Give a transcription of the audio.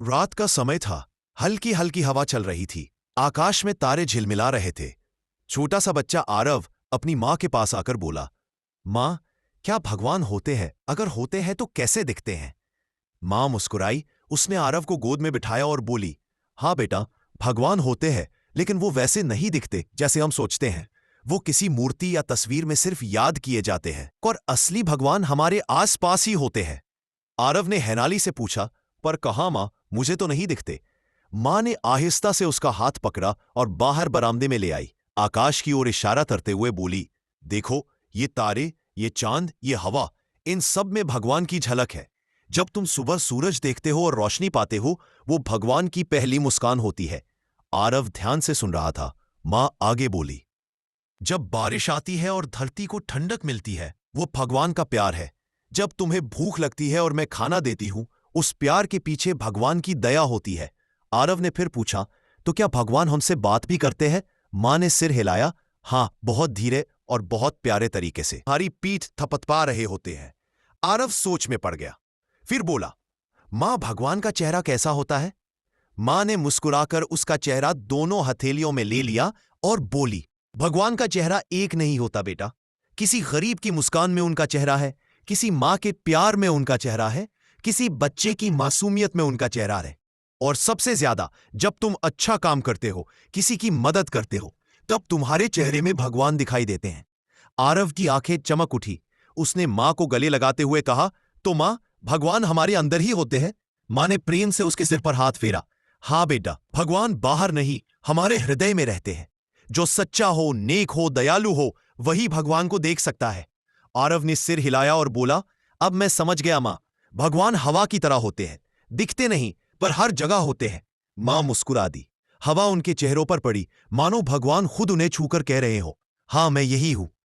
रात का समय था। हल्की हल्की हवा चल रही थी। आकाश में तारे झिलमिला रहे थे। छोटा सा बच्चा आरव अपनी माँ के पास आकर बोला, माँ, क्या भगवान होते हैं? अगर होते हैं तो कैसे दिखते हैं? माँ मुस्कुराई। उसने आरव को गोद में बिठाया और बोली, हाँ बेटा, भगवान होते हैं, लेकिन वो वैसे नहीं दिखते जैसे हम सोचते हैं। वो किसी मूर्ति या तस्वीर में सिर्फ याद किए जाते हैं, और असली भगवान हमारे आसपास ही होते हैं। आरव ने हैनाली से पूछा, पर कहाँ माँ, मुझे तो नहीं दिखते। माँ ने आहिस्ता से उसका हाथ पकड़ा और बाहर बरामदे में ले आई। आकाश की ओर इशारा करते हुए बोली, देखो, ये तारे, ये चांद, ये हवा, इन सब में भगवान की झलक है। जब तुम सुबह सूरज देखते हो और रोशनी पाते हो, वो भगवान की पहली मुस्कान होती है। आरव ध्यान से सुन रहा था। माँ आगे बोली, जब बारिश आती है और धरती को ठंडक मिलती है, वो भगवान का प्यार है। जब तुम्हें भूख लगती है और मैं खाना देती हूं, उस प्यार के पीछे भगवान की दया होती है। आरव ने फिर पूछा, तो क्या भगवान हमसे बात भी करते हैं? मां ने सिर हिलाया, हां, बहुत धीरे और बहुत प्यारे तरीके से। हमारी पीठ थपथपा रहे होते हैं। आरव सोच में पड़ गया। फिर बोला, मां, भगवान का चेहरा कैसा होता है? मां ने मुस्कुराकर उसका चेहरा दोनों हथेलियों में ले लिया और बोली, भगवान का चेहरा एक नहीं होता बेटा। किसी गरीब की मुस्कान में उनका चेहरा है, किसी मां के प्यार में उनका चेहरा है, किसी बच्चे की मासूमियत में उनका चेहरा है, और सबसे ज्यादा जब तुम अच्छा काम करते हो, किसी की मदद करते हो, तब तुम्हारे चेहरे में भगवान दिखाई देते हैं। आरव की आंखें चमक उठी। उसने मां को गले लगाते हुए कहा, तो मां, भगवान हमारे अंदर ही होते हैं? मां ने प्रेम से उसके सिर पर हाथ फेरा। हाँ बेटा, भगवान बाहर नहीं, हमारे हृदय में रहते हैं। जो सच्चा हो, नेक हो, दयालु हो, वही भगवान को देख सकता है। आरव ने सिर हिलाया और बोला, अब मैं समझ गया मां, भगवान हवा की तरह होते हैं, दिखते नहीं पर हर जगह होते हैं। मां मुस्कुरा दी। हवा उनके चेहरों पर पड़ी, मानो भगवान खुद उन्हें छूकर कह रहे हो, हाँ, मैं यही हूं।